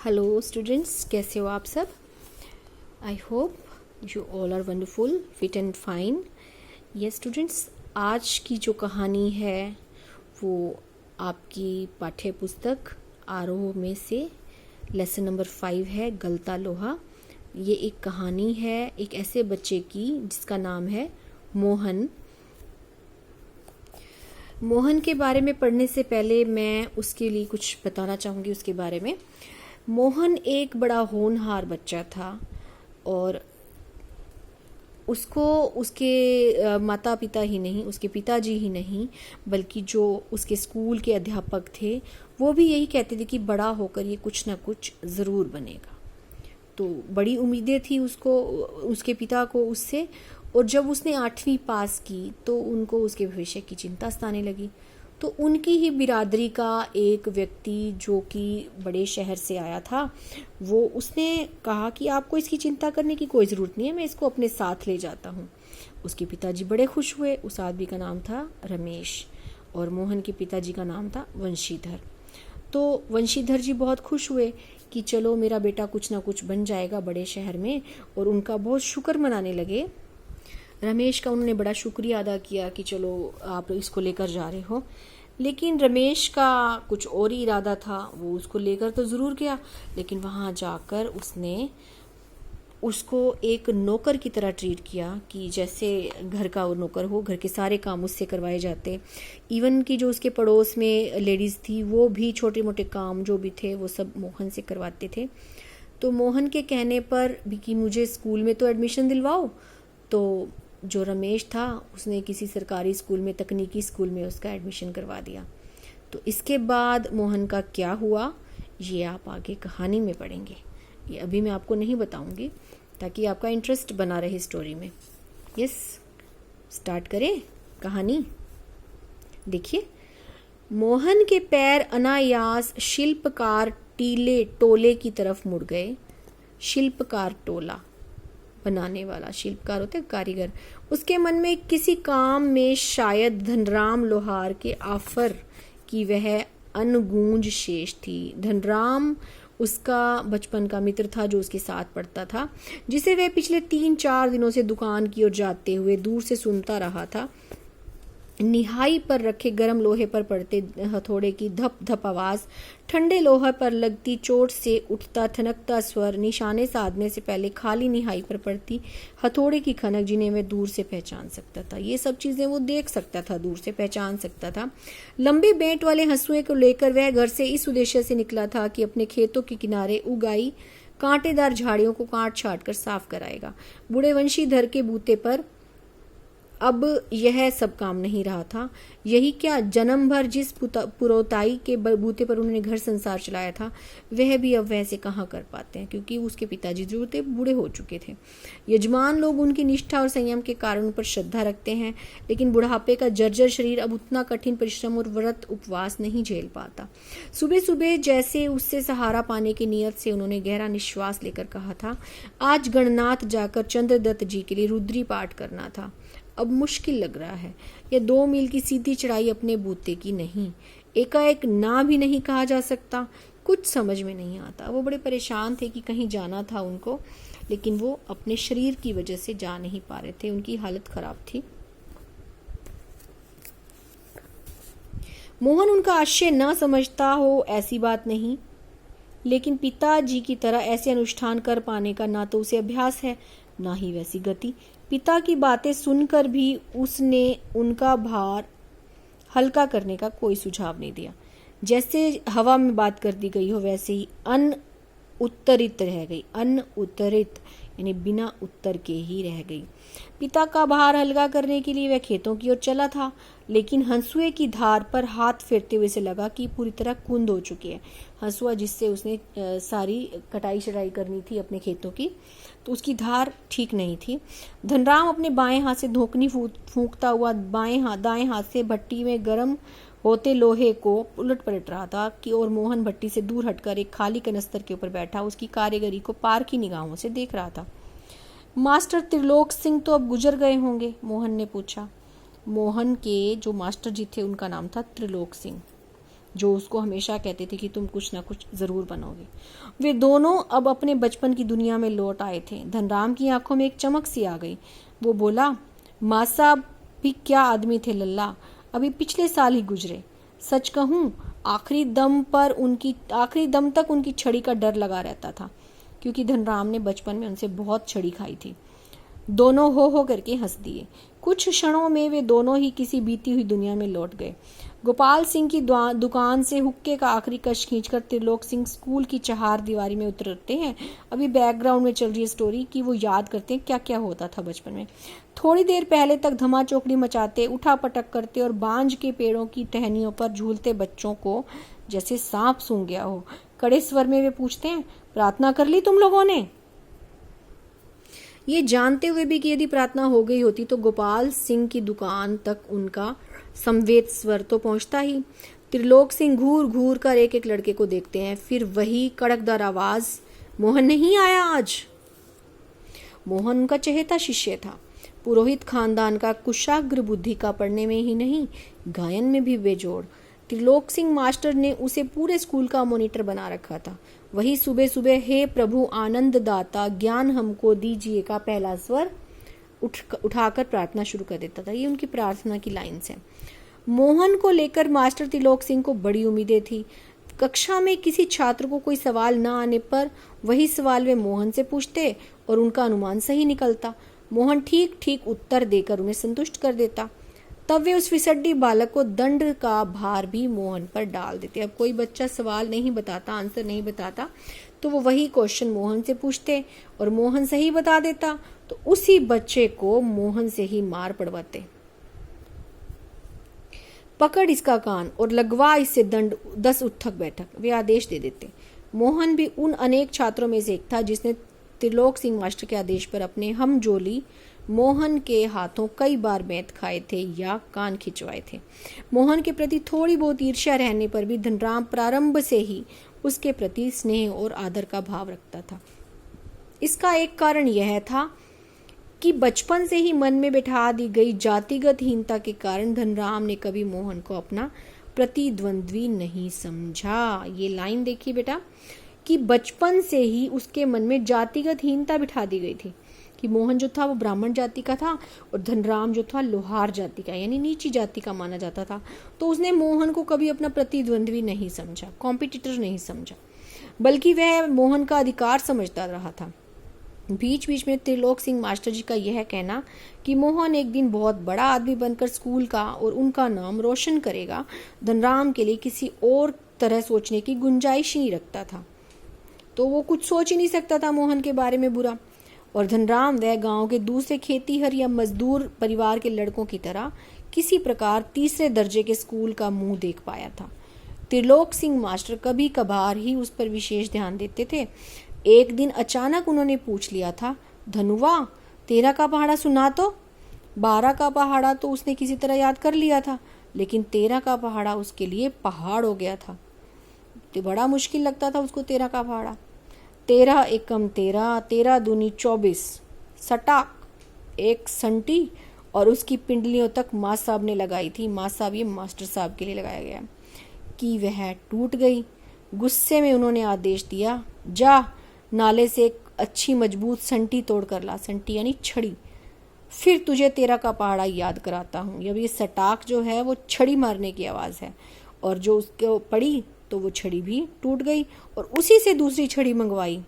Hello students, कैसे हो आप सब। I hope you all are wonderful, fit and fine. ये स्टूडेंट्स, आज की जो कहानी है वो आपकी पाठ्य पुस्तक आरोह में से लेसन नंबर 5 है, गलता लोहा। ये एक कहानी है एक ऐसे बच्चे की जिसका नाम है मोहन। मोहन के बारे में पढ़ने से पहले मैं उसके लिए कुछ बताना चाहूँगी उसके बारे में। मोहन एक बड़ा होनहार बच्चा था और उसको उसके माता पिता ही नहीं, उसके पिताजी ही नहीं, बल्कि जो उसके स्कूल के अध्यापक थे वो भी यही कहते थे कि बड़ा होकर ये कुछ ना कुछ ज़रूर बनेगा। तो बड़ी उम्मीदें थी उसको, उसके पिता को उससे। और जब उसने 8वीं पास की तो उनको उसके भविष्य की चिंता सताने लगी। तो उनकी ही बिरादरी का एक व्यक्ति जो कि बड़े शहर से आया था, वो उसने कहा कि आपको इसकी चिंता करने की कोई ज़रूरत नहीं है, मैं इसको अपने साथ ले जाता हूँ। उसके पिताजी बड़े खुश हुए। उस आदमी का नाम था रमेश और मोहन के पिताजी का नाम था वंशीधर। तो वंशीधर जी बहुत खुश हुए कि चलो मेरा बेटा कुछ ना कुछ बन जाएगा बड़े शहर में, और उनका बहुत शुक्र मनाने लगे। रमेश का उन्होंने बड़ा शुक्रिया अदा किया कि चलो आप इसको लेकर जा रहे हो। लेकिन रमेश का कुछ और ही इरादा था। वो उसको लेकर तो ज़रूर गया, लेकिन वहाँ जाकर उसने उसको एक नौकर की तरह ट्रीट किया कि जैसे घर का वो नौकर हो, घर के सारे काम उससे करवाए जाते। इवन कि जो उसके पड़ोस में लेडीज़ थी वो भी छोटे मोटे काम जो भी थे वो सब मोहन से करवाते थे। तो मोहन के कहने पर भी कि मुझे स्कूल में तो एडमिशन दिलवाओ, तो जो रमेश था उसने किसी सरकारी स्कूल में, तकनीकी स्कूल में उसका एडमिशन करवा दिया। तो इसके बाद मोहन का क्या हुआ ये आप आगे कहानी में पढ़ेंगे। ये अभी मैं आपको नहीं बताऊंगी ताकि आपका इंटरेस्ट बना रहे स्टोरी में। यस, स्टार्ट करें कहानी। देखिए, मोहन के पैर अनायास शिल्पकार टीले टोले की तरफ मुड़ गए। शिल्पकार टोला, बनाने वाला, शिल्पकार होते कारीगर। उसके मन में किसी काम में शायद धनराम लोहार के आफर की वह अनगूंज शेष थी। धनराम उसका बचपन का मित्र था जो उसके साथ पढ़ता था, जिसे वह पिछले 3-4 दिनों से दुकान की ओर जाते हुए दूर से सुनता रहा था। निहाई पर रखे गर्म लोहे पर पड़ते हथौड़े की धप धप आवाज, ठंडे लोहे पर लगती चोट से उठता ठनकता स्वर, निशाने साधने से पहले खाली निहाई पर पड़ती हथौड़े की खनक, जिन्हें वह दूर से पहचान सकता था। ये सब चीजें वो देख सकता था, दूर से पहचान सकता था। लंबे बेंट वाले हंसुए को लेकर वह घर से इस उद्देश्य से निकला था कि अपने खेतों के किनारे उगाई कांटेदार झाड़ियों को काट छाट कर साफ कराएगा। बूढ़े वंशीधर के बूते पर अब यह सब काम नहीं रहा था। यही क्या, जन्म भर जिस पुरोताई के बलबूते पर उन्होंने घर संसार चलाया था वह भी अब वैसे कहाँ कर पाते हैं, क्योंकि उसके पिताजी जो थे बूढ़े हो चुके थे। यजमान लोग उनकी निष्ठा और संयम के कारण उन पर श्रद्धा रखते हैं, लेकिन बुढ़ापे का जर्जर शरीर अब उतना कठिन परिश्रम और व्रत उपवास नहीं झेल पाता। सुबह सुबह जैसे उससे सहारा पाने की नीयत से उन्होंने गहरा निश्वास लेकर कहा था, आज गणनाथ जाकर चंद्रदत्त जी के लिए रुद्री पाठ करना था। अब मुश्किल लग रहा है। यह 2 मील की सीधी चढ़ाई अपने बूते की नहीं, एकाएक ना भी नहीं कहा जा सकता। कुछ समझ में नहीं आता। वो बड़े परेशान थे कि कहीं जाना था उनको, लेकिन वो अपने शरीर की वजह से जा नहीं पा रहे थे। उनकी हालत खराब थी। मोहन उनका आशय न समझता हो ऐसी बात नहीं, लेकिन पिताजी की तरह ऐसे अनुष्ठान कर पाने का ना तो उसे अभ्यास है, ना ही वैसी गति। पिता की बातें सुनकर भी उसने उनका भार हल्का करने का कोई सुझाव नहीं दिया। जैसे हवा में बात कर दी गई हो वैसे ही उत्तरित रह गई। उत्तरित यानी बिना उत्तर के ही रह गई। पिता का भार हल्का करने के लिए वह खेतों की ओर चला था, लेकिन हंसुए की धार पर हाथ फेरते हुए से लगा कि पूरी तरह कुंद हो चुकी है। हंसुआ जिससे उसने सारी कटाई शटाई करनी थी अपने खेतों की, तो उसकी धार ठीक नहीं थी। धनराम अपने बाएं हाथ से धोकनी फूंकता हुआ दाएं हाथ से भट्टी में गर्म होते लोहे को उलट पलट रहा था कि और मोहन भट्टी से दूर हटकर एक खाली कनस्तर के ऊपर बैठा उसकी कारीगरी को पार की निगाहों से देख रहा था। मास्टर त्रिलोक सिंह तो अब गुजर गए होंगे, मोहन ने पूछा। मोहन के जो मास्टर जी थे उनका नाम था त्रिलोक सिंह। जो उसको हमेशा कहते थे कि तुम कुछ ना कुछ जरूर बनोगे। वे दोनों अब अपने बचपन की दुनिया में लौट आए थे। धनराम की आंखों में एक चमक सी आ गई। वो बोला, माँ साहब भी क्या आदमी थे लल्ला, अभी पिछले साल ही गुजरे। सच कहूँ आखिरी दम तक उनकी छड़ी का डर लगा रहता था, क्योंकि धनराम ने बचपन में उनसे बहुत छड़ी खाई थी। दोनों हो करके हंस दिए। कुछ क्षणों में वे दोनों ही किसी बीती हुई दुनिया में लौट गए। गोपाल सिंह की दुकान से हुक्के का आखिरी कश खींचकर त्रिलोक सिंह स्कूल की चहार दीवारी में उतरते हैं। अभी बैकग्राउंड में चल रही है स्टोरी कि वो याद करते हैं क्या क्या होता था बचपन में। थोड़ी देर पहले तक धमा चौकड़ी मचाते, उठा पटक करते और बांज के पेड़ों की टहनियों पर झूलते बच्चों को जैसे सांप सूंघ गया हो। कड़े स्वर में वे पूछते हैं, प्रार्थना कर ली तुम लोगों ने? ये जानते हुए भी कि यदि प्रार्थना हो गई होती तो गोपाल सिंह की दुकान तक उनका संवेद स्वर तो पहुंचता ही। त्रिलोक सिंह घूर घूर कर एक एक लड़के को देखते हैं, फिर वही कड़कदार आवाज, मोहन नहीं आया आज? मोहन उनका चहेता शिष्य था। पुरोहित खानदान का कुशाग्र बुद्धि का पढ़ने में ही नहीं, गायन में भी बेजोड़। त्रिलोक सिंह मास्टर ने उसे पूरे स्कूल का मॉनिटर बना रखा था। वही सुबह सुबह हे प्रभु आनंद दाता ज्ञान हमको दीजिए का पहला स्वर उठाकर प्रार्थना शुरू कर देता था। ये उनकी प्रार्थना की लाइन्स हैं। मोहन को लेकर मास्टर त्रिलोक सिंह को बड़ी उम्मीदें थी। कक्षा में किसी छात्र को कोई सवाल न आने पर वही सवाल वे मोहन से पूछते और उनका अनुमान सही निकलता। मोहन ठीक ठीक उत्तर देकर उन्हें संतुष्ट कर देता। तब वे उस फिसड्डी बालक को दंड का भार भी मोहन पर डाल देते। अब कोई बच्चा सवाल नहीं बताता, आंसर नहीं बताता, तो वो वही क्वेश्चन मोहन से पूछते और मोहन सही बता देता तो उसी बच्चे को मोहन से ही मार पड़वाते। पकड़ इसका कान और लगवा इससे दंड 10 उठक बैठक, वे आदेश दे देते। मोहन भी उन अनेक छात्रों में से एक था जिसने त्रिलोक सिंह मास्टर के आदेश पर अपने हमजोली मोहन के हाथों कई बार बैंत खाए थे या कान खिंचवाए थे। मोहन के प्रति थोड़ी बहुत ईर्ष्या रहने पर भी धनराम प्रारंभ से ही उसके प्रति स्नेह और आदर का भाव रखता था। इसका एक कारण यह था कि बचपन से ही मन में बैठा दी गई जातिगत हीनता के कारण धनराम ने कभी मोहन को अपना प्रतिद्वंद्वी नहीं समझा। ये लाइन देखिए बेटा, कि बचपन से ही उसके मन में जातिगत हीनता बिठा दी गई थी कि मोहन जो था वो ब्राह्मण जाति का था और धनराम जो था लोहार जाति का, यानी नीची जाति का माना जाता था। तो उसने मोहन को कभी अपना प्रतिद्वंद्वी नहीं समझा, कॉम्पिटिटर नहीं समझा, बल्कि वह मोहन का अधिकार समझता रहा था। बीच बीच में त्रिलोक सिंह मास्टर जी का यह कहना कि मोहन एक दिन बहुत बड़ा आदमी बनकर स्कूल का और उनका नाम रोशन करेगा, धनराम के लिए किसी और तरह सोचने की गुंजाइश ही नहीं रखता था। तो वो कुछ सोच ही नहीं सकता था मोहन के बारे में बुरा। और धनराम वह गांव के दूसरे खेतीहर या मजदूर परिवार के लड़कों की तरह किसी प्रकार तीसरे दर्जे के स्कूल का मुंह देख पाया था। त्रिलोक सिंह मास्टर कभी कभार ही उस पर विशेष ध्यान देते थे। एक दिन अचानक उन्होंने पूछ लिया था, धनुवा 13 का पहाड़ा सुना तो। 12 का पहाड़ा तो उसने किसी तरह याद कर लिया था, लेकिन 13 का पहाड़ा उसके लिए पहाड़ हो गया था। तो बड़ा मुश्किल लगता था उसको 13 का पहाड़ा। 13 एकम 13, 13 दूनी 24, सटाक एक संटी और उसकी पिंडलियों तक माँ साहब ने लगाई थी। माँ साहब ये मास्टर साहब के लिए लगाया गया कि वह टूट गई। गुस्से में उन्होंने आदेश दिया, जा नाले से एक अच्छी मजबूत संटी तोड़ कर ला। संटी यानी छड़ी। फिर तुझे 13 का पहाड़ा याद कराता हूँ। जब ये सटाक जो है वो छड़ी मारने की आवाज़ है और जो उसको पड़ी तो वो छड़ी भी टूट गई और उसी से दूसरी छड़ी मंगवाई।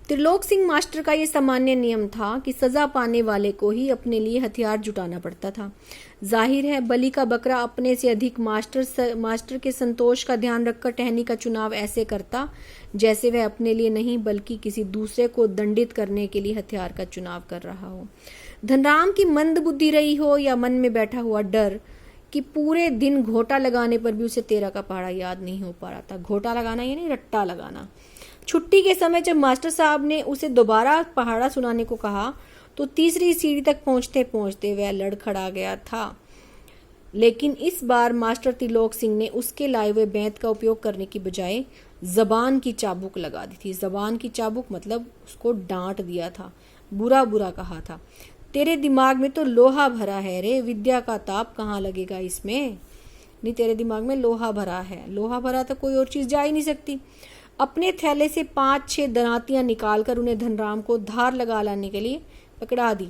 त्रिलोक सिंह मास्टर का ये सामान्य नियम था कि सजा पाने वाले को ही अपने लिए हथियार जुटाना पड़ता था। जाहिर है बलि का बकरा अपने से अधिक मास्टर के संतोष का ध्यान रखकर टहनी का चुनाव ऐसे करता जैसे वह अपने लिए नहीं बल्कि किसी दूसरे को दंडित करने के लिए हथियार का चुनाव कर रहा हो। धनराम की मंद बुद्धि रही हो या मन में बैठा हुआ डर कि पूरे दिन घोटा लगाने पर भी उसे 13 का पहाड़ा याद नहीं हो पा रहा था। घोटा लगाना यानी रट्टा लगाना। छुट्टी के समय जब मास्टर साहब ने उसे दोबारा पहाड़ा सुनाने को कहा तो तीसरी सीढ़ी तक पहुंचते पहुंचते वह लड़खड़ा गया था। लेकिन इस बार मास्टर त्रिलोक सिंह ने उसके लाए हुए बैंत का उपयोग करने की बजाय जबान की चाबुक लगा दी थी। जबान की चाबुक मतलब उसको डांट दिया था, बुरा बुरा कहा था, तेरे दिमाग में तो लोहा भरा है रे, विद्या का ताप कहाँ लगेगा इसमें। नहीं तेरे दिमाग में लोहा भरा है, लोहा भरा तो कोई और चीज़ जा ही नहीं सकती। अपने थैले से 5-6 दनातियाँ निकालकर उन्हें धनराम को धार लगा लाने के लिए पकड़ा दी।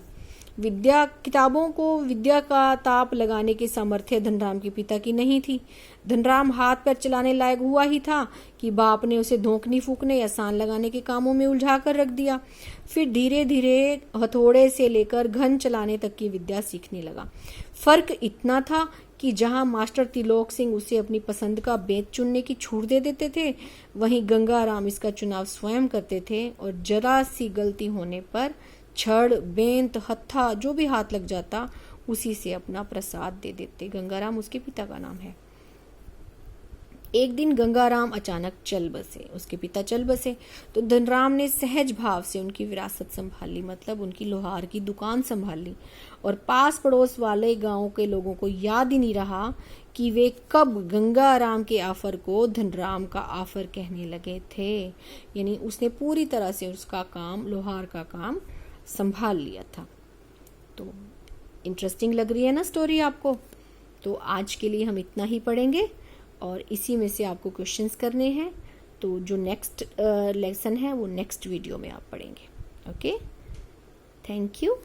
विद्या किताबों को विद्या का ताप लगाने की सामर्थ्य धनराम के पिता की नहीं थी। धनराम हाथ पैर चलाने लायक हुआ ही था कि बाप ने उसे धोखनी फूकने या सान लगाने के कामों में उलझा कर रख दिया। फिर धीरे धीरे हथौड़े से लेकर घन चलाने तक की विद्या सीखने लगा। फर्क इतना था कि जहां मास्टर त्रिलोक सिंह उसे अपनी पसंद का बेंत चुनने की छूट दे देते थे, वहीं गंगाराम इसका चुनाव स्वयं करते थे और जरा सी गलती होने पर छड़, बेंत, हत्था जो भी हाथ लग जाता उसी से अपना प्रसाद दे देते। गंगाराम उसके पिता का नाम है। एक दिन गंगाराम अचानक चल बसे, उसके पिता चल बसे तो धनराम ने सहज भाव से उनकी विरासत संभाल ली, मतलब उनकी लोहार की दुकान संभाल ली। और पास पड़ोस वाले गांव के लोगों को याद ही नहीं रहा कि वे कब गंगाराम के आफर को धनराम का आफर कहने लगे थे। यानी उसने पूरी तरह से उसका काम, लोहार का काम संभाल लिया था। तो इंटरेस्टिंग लग रही है ना स्टोरी आपको? तो आज के लिए हम इतना ही पढ़ेंगे और इसी में से आपको क्वेश्चंस करने हैं। तो जो नेक्स्ट लेसन है वो नेक्स्ट वीडियो में आप पढ़ेंगे। Okay, thank you.